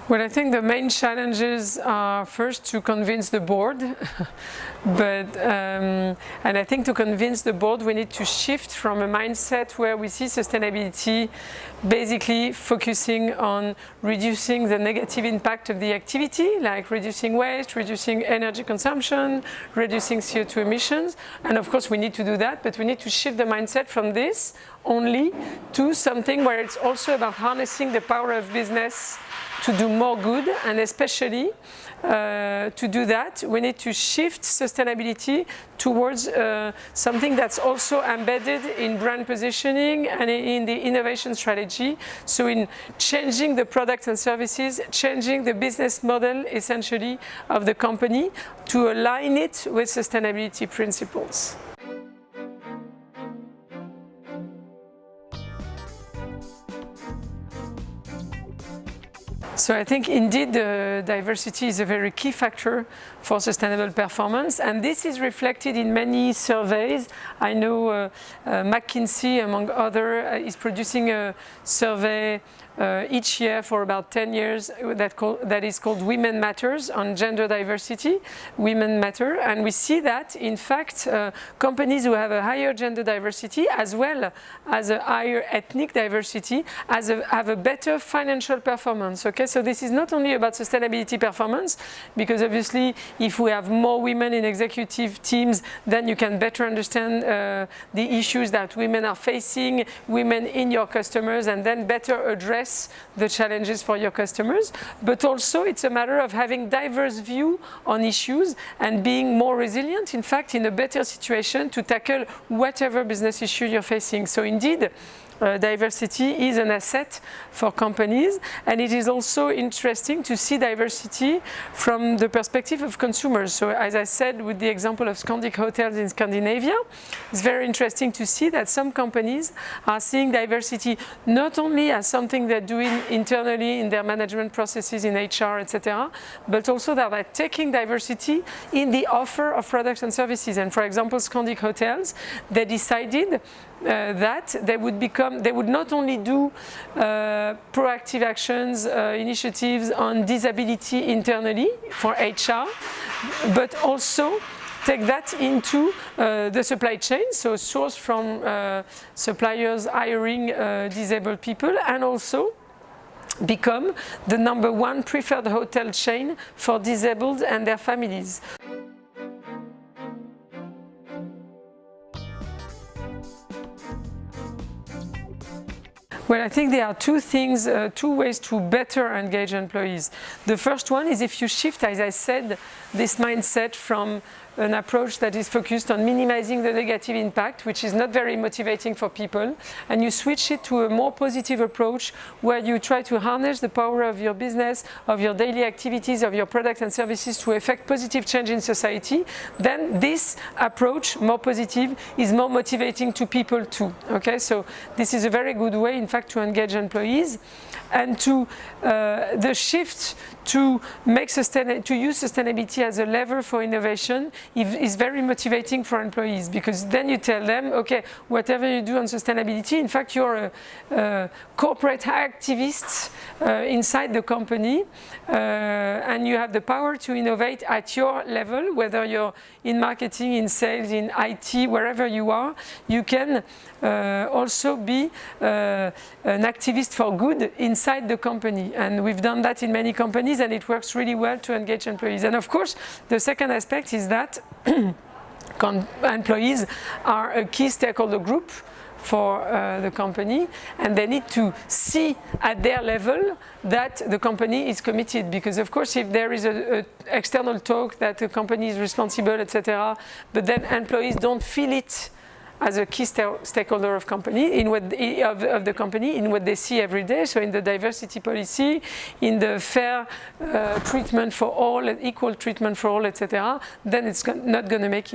Well, I think the main challenges are first to convince the board, and I think to convince the board we need to shift from a mindset where we see sustainability basically focusing on reducing the negative impact of the activity, like reducing waste, reducing energy consumption, reducing CO2 emissions, and of course we need to do that, but we need to shift the mindset from this only to something where it's also about harnessing the power of business to do more good, and especially to do that we need to shift sustainability towards something that's also embedded in brand positioning and in the innovation strategy. So in changing the products and services, changing the business model essentially of the company to align it with sustainability principles. So I think indeed diversity is a very key factor for sustainable performance, and this is reflected in many surveys. I know McKinsey, among others, is producing a survey each year for about 10 years that is called Women Matters, on gender diversity, Women Matter, and we see that in fact companies who have a higher gender diversity as well as a higher ethnic diversity have a better financial performance. Okay, so this is not only about sustainability performance, because obviously if we have more women in executive teams, then you can better understand the issues that women are facing, women in your customers, and then better address the challenges for your customers. But also it's a matter of having diverse view on issues and being more resilient, in fact, in a better situation to tackle whatever business issue you're facing. So indeed, diversity is an asset for companies, and it is also interesting to see diversity from the perspective of consumers. So as I said, with the example of Scandic Hotels in Scandinavia, it's very interesting to see that some companies are seeing diversity not only as something they're doing internally in their management processes in HR, etc., but also that they're taking diversity in the offer of products and services. And for example, Scandic Hotels, they decided that they would not only do proactive actions, initiatives on disability internally for HR, but also take that into the supply chain, so source from suppliers hiring disabled people, and also become the #1 preferred hotel chain for disabled and their families. Well, I think there are two ways to better engage employees. The first one is if you shift, as I said, this mindset from an approach that is focused on minimizing the negative impact, which is not very motivating for people, and you switch it to a more positive approach where you try to harness the power of your business, of your daily activities, of your products and services to effect positive change in society, then this approach, more positive, is more motivating to people too. Okay, so this is a very good way, in fact, to engage employees, and to the shift to use sustainability as a lever for innovation is very motivating for employees, because then you tell them, okay, whatever you do on sustainability, in fact you're a corporate activist inside the company, and you have the power to innovate at your level, whether you're in marketing, in sales, in IT, wherever you are. You can also be an activist for good inside the company, and we've done that in many companies, and it works really well to engage employees. And of course, the second aspect is that employees are a key stakeholder group for the company, and they need to see at their level that the company is committed, because of course if there is an external talk that the company is responsible, etc., but then employees don't feel it as a key stakeholder of company of the company in what they see every day. So in the diversity policy, in the fair treatment for all, equal treatment for all, etc., then it's not going to make it.